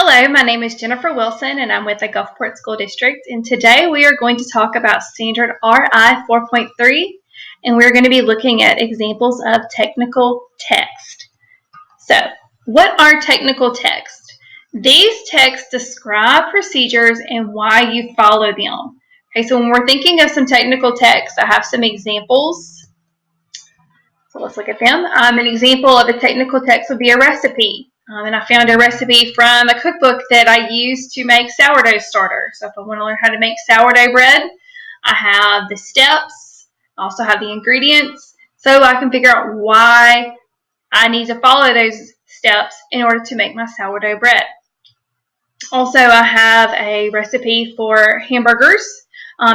Hello, my name is Jennifer Wilson and I'm with the Gulfport School District, and today we are going to talk about Standard RI 4.3 and we're going to be looking at examples of technical text. So, what are technical text? These texts describe procedures and why you follow them. Okay, so when we're thinking of some technical text, I have some examples. So let's look at them. An example of a technical text would be a recipe. And I found a recipe from a cookbook that I use to make sourdough starter. So if I want to learn how to make sourdough bread, I have the steps, I also have the ingredients, so I can figure out why I need to follow those steps in order to make my sourdough bread. Also, I have a recipe for hamburgers.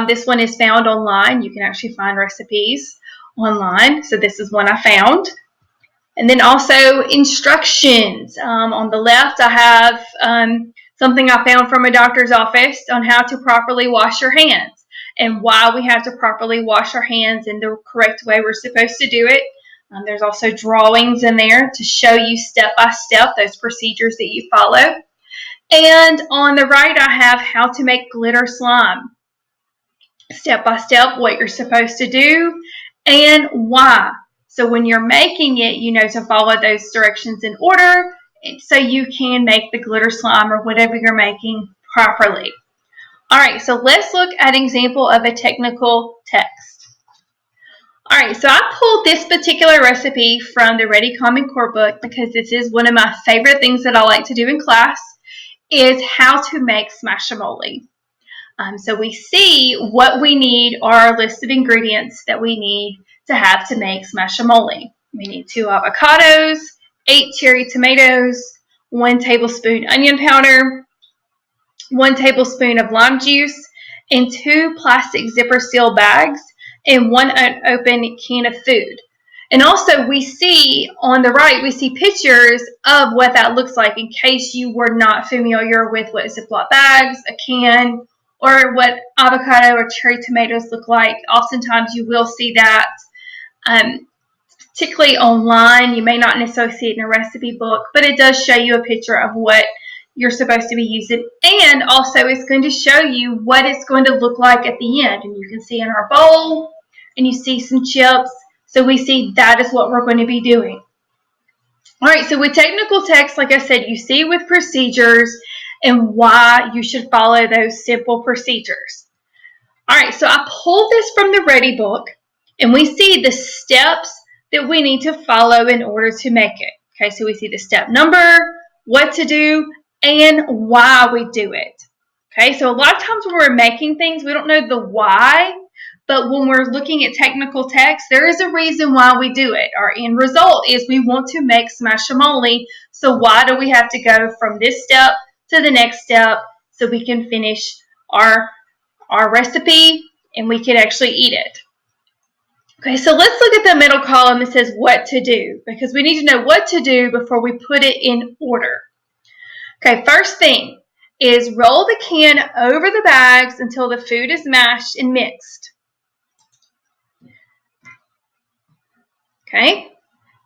This one is found online. You can actually find recipes online. So this is one I found. And then also instructions. On the left, I have something I found from a doctor's office on how to properly wash your hands and why we have to properly wash our hands in the correct way we're supposed to do it. There's also drawings in there to show you step by step those procedures that you follow. And on the right, I have how to make glitter slime. Step by step, what you're supposed to do and why. So when you're making it, you know to follow those directions in order so you can make the glitter slime or whatever you're making properly. All right, so let's look at an example of a technical text. All right, so I pulled this particular recipe from the Ready Common Core book because this is one of my favorite things that I like to do in class, is how to make smashamole. So we see what we need are our list of ingredients that we need to have to make smashamole. We need 2 avocados, 8 cherry tomatoes, 1 tablespoon onion powder, 1 tablespoon of lime juice, and 2 plastic zipper seal bags, and 1 unopened can of food. And also we see on the right, we see pictures of what that looks like in case you were not familiar with what Ziploc bags, a can, or what avocado or cherry tomatoes look like. Oftentimes you will see that, particularly online. You may not necessarily see it in a recipe book, but it does show you a picture of what you're supposed to be using. And also it's going to show you what it's going to look like at the end. And you can see in our bowl, and you see some chips. So we see that is what we're going to be doing. All right, so with technical text, like I said, you see with procedures and why you should follow those simple procedures. All right, so I pulled this from the Ready book, and we see the steps that we need to follow in order to make it. Okay, so we see the step number, what to do, and why we do it. Okay, so a lot of times when we're making things, we don't know the why, but when we're looking at technical text, there is a reason why we do it. Our end result is we want to make smashamole, so why do we have to go from this step to the next step so we can finish our recipe and we can actually eat it. Okay, so let's look at the middle column that says what to do, because we need to know what to do before we put it in order. Okay, first thing is roll the can over the bags until the food is mashed and mixed. Okay,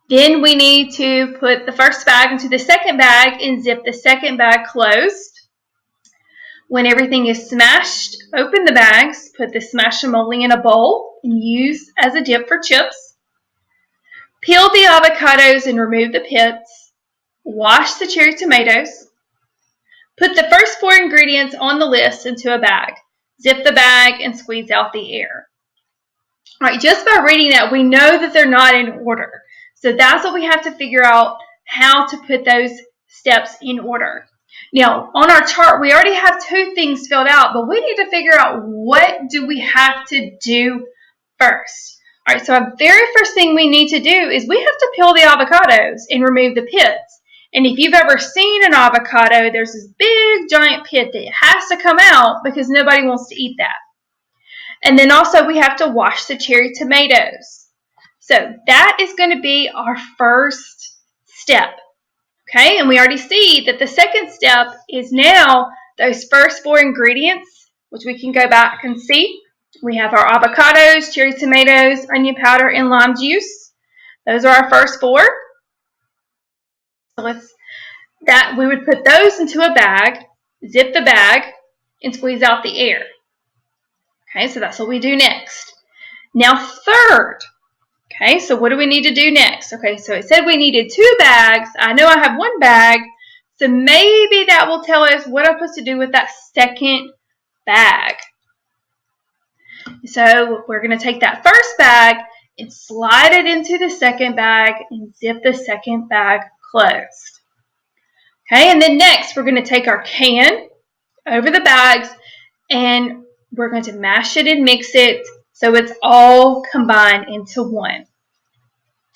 then we need to put the first bag into the second bag and zip the second bag closed. When everything is smashed, open the bags, put the smashamole in a bowl, and use as a dip for chips. Peel the avocados and remove the pits. Wash the cherry tomatoes. Put the first 4 ingredients on the list into a bag. Zip the bag and squeeze out the air. All right, just by reading that, we know that they're not in order. So that's what we have to figure out, how to put those steps in order. Now, on our chart, we already have 2 things filled out, but we need to figure out what do we have to do first. All right, so our very first thing we need to do is we have to peel the avocados and remove the pits. And if you've ever seen an avocado, there's this big giant pit that has to come out because nobody wants to eat that. And then also we have to wash the cherry tomatoes. So that is going to be our first step. Okay, and we already see that the second step is now those first 4 ingredients, which we can go back and see. We have our avocados, cherry tomatoes, onion powder, and lime juice. Those are our first 4. So let's that we would put those into a bag, zip the bag, and squeeze out the air. Okay, so that's what we do next. Now third, okay, so what do we need to do next? Okay, so it said we needed 2 bags. I know I have 1 bag, so maybe that will tell us what I'm supposed to do with that second bag. So we're going to take that first bag and slide it into the second bag and zip the second bag closed. Okay, and then next we're going to take our can over the bags and we're going to mash it and mix it so it's all combined into one.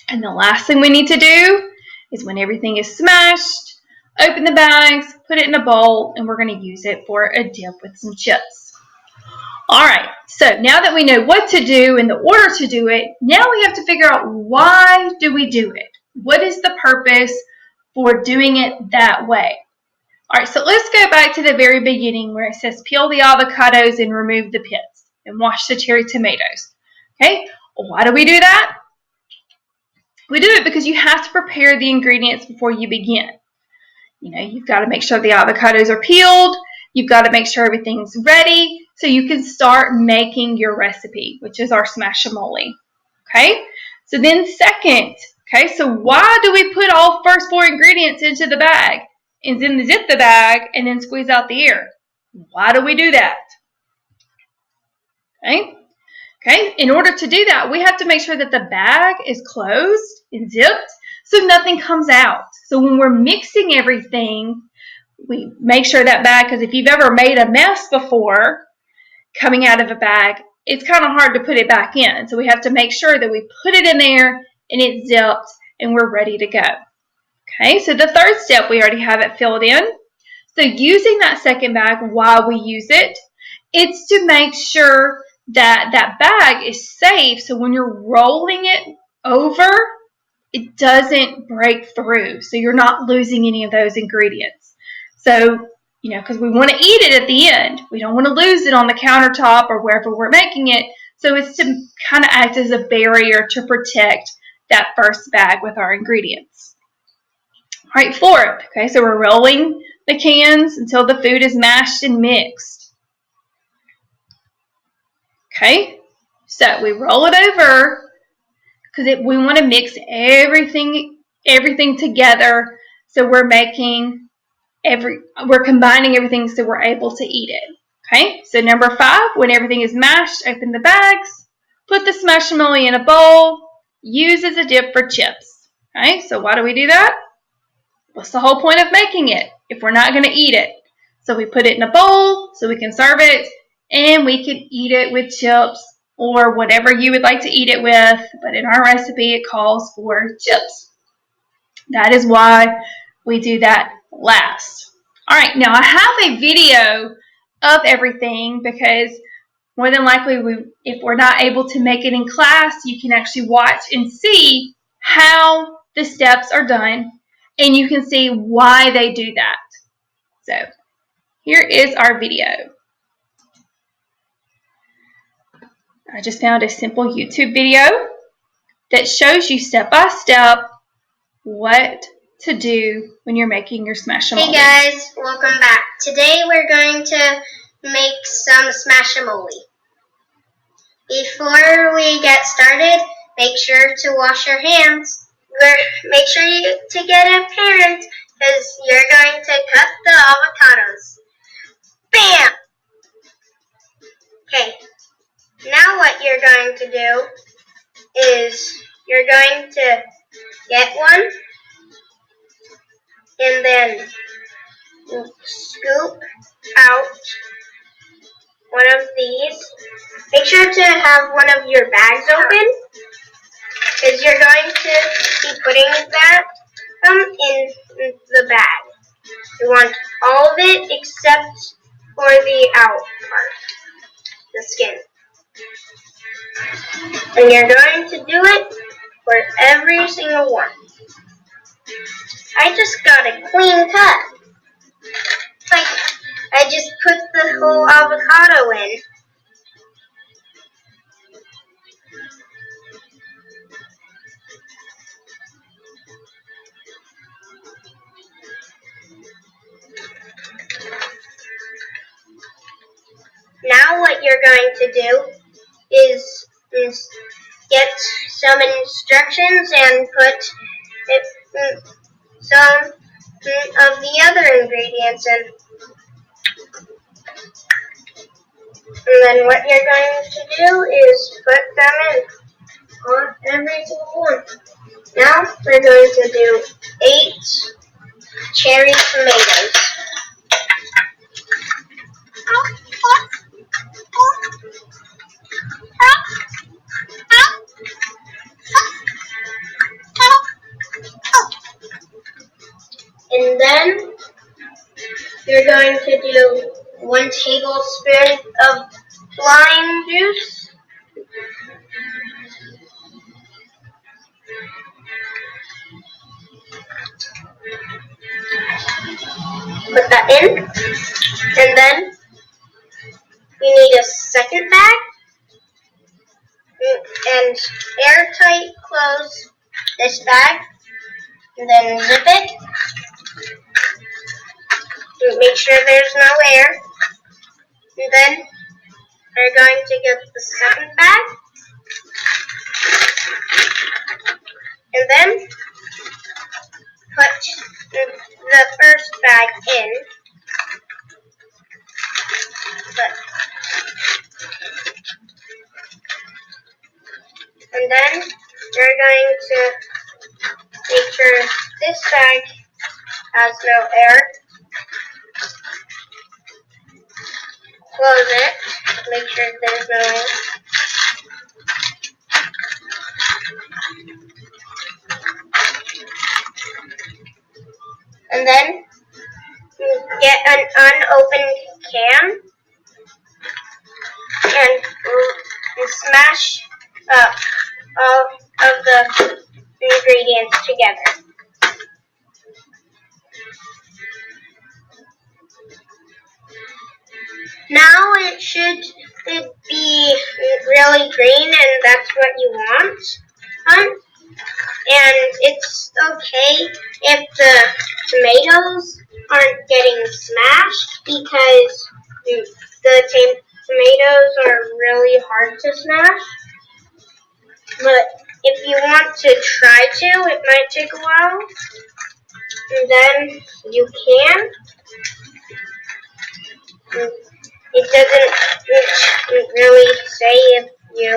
And the last thing we need to do is when everything is smashed, open the bags, put it in a bowl, and we're going to use it for a dip with some chips. All right, so now that we know what to do and the order to do it, now we have to figure out why do we do it? What is the purpose for doing it that way? All right, so let's go back to the very beginning where it says peel the avocados and remove the pits and wash the cherry tomatoes. Okay, well, why do we do that? We do it because you have to prepare the ingredients before you begin. You know, you've got to make sure the avocados are peeled. You've got to make sure everything's ready so you can start making your recipe, which is our smashamole. Okay, so then second, okay, so why do we put all first 4 ingredients into the bag and then zip the bag and then squeeze out the air? Why do we do that? Okay, in order to do that, we have to make sure that the bag is closed and zipped so nothing comes out. So when we're mixing everything, we make sure that bag, because if you've ever made a mess before coming out of a bag, it's kind of hard to put it back in. So we have to make sure that we put it in there and it's zipped and we're ready to go. Okay, so the third step, we already have it filled in. So using that second bag while we use it, it's to make sure that that bag is safe. So when you're rolling it over, it doesn't break through. So you're not losing any of those ingredients. So, you know, because we want to eat it at the end. We don't want to lose it on the countertop or wherever we're making it. So it's to kind of act as a barrier to protect that first bag with our ingredients. All right, fourth. Okay, so we're rolling the cans until the food is mashed and mixed. Okay, so we roll it over because we want to mix everything together. So we're combining everything so we're able to eat it. Okay, so number 5, when everything is mashed, open the bags, put the smashamole in a bowl, use as a dip for chips. Okay, so why do we do that? What's the whole point of making it if we're not going to eat it? So we put it in a bowl so we can serve it, and we can eat it with chips or whatever you would like to eat it with, but in our recipe it calls for chips. That is why we do that last. All right, now I have a video of everything because more than likely if we're not able to make it in class, you can actually watch and see how the steps are done, and you can see why they do that. So here is our video. I just found a simple YouTube video that shows you step by step what to do when you're making your smashamole. Hey guys, welcome back. Today we're going to make some smashamole. Before we get started, make sure to wash your hands. Make sure to get a parent because you're going to cut the avocados. Bam! Okay, now what you're going to do is you're going to get one and then scoop out one of these. Make sure to have one of your bags open because you're going to be putting that in the bag. You want all of it except for the out part, the skin. And you're going to do it for every single one. I just got a clean cut. Like, I just put the whole avocado in. you're going to do is get some instructions and put some of the other ingredients in. And then what you're going to do is put them in on every single one. Now we're going to do 8 cherry tomatoes. And then you're going to do 1 tablespoon of lime juice. Put that in. And then you need a second bag. And airtight close this bag. And then zip it. Make sure there's no air. And then we're going to get the second bag. And then put the first bag in. And then you're going to make sure this bag has no air. Close it. Make sure there's no air. And then get an unopened can and smash up all of the ingredients together. Now it should be really green, and that's what you want. And it's okay if the tomatoes aren't getting smashed because the tomatoes are really hard to smash. But if you want to try to, it might take a while. And then you can. It doesn't really say if you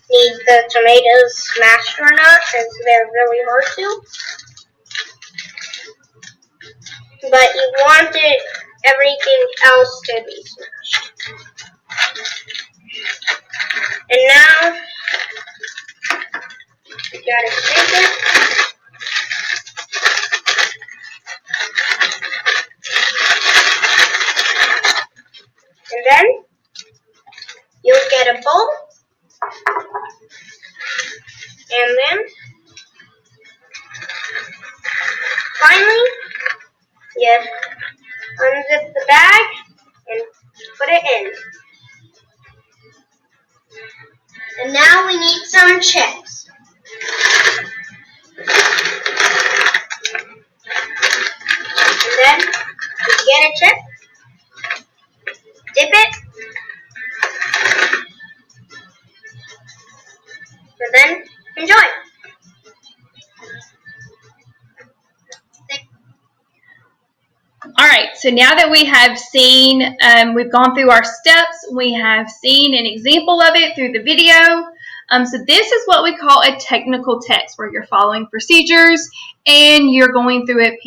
need the tomatoes smashed or not, since they're really hard to. But you want everything else to be smashed. And now you gotta shake it. And then you'll get a bowl. And then finally, you unzip the bag and put it in. And now we need some chips. And then you get a chip, dip it, and then enjoy. All right, so now that we have seen, we've gone through our steps, we have seen an example of it through the video. So this is what we call a technical text, where you're following procedures and you're going through it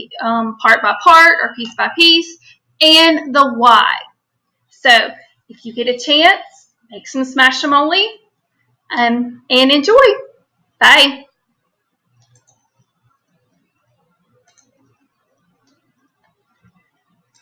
part by part or piece by piece, and the why. So if you get a chance, make some smash-a-mole and enjoy. Bye.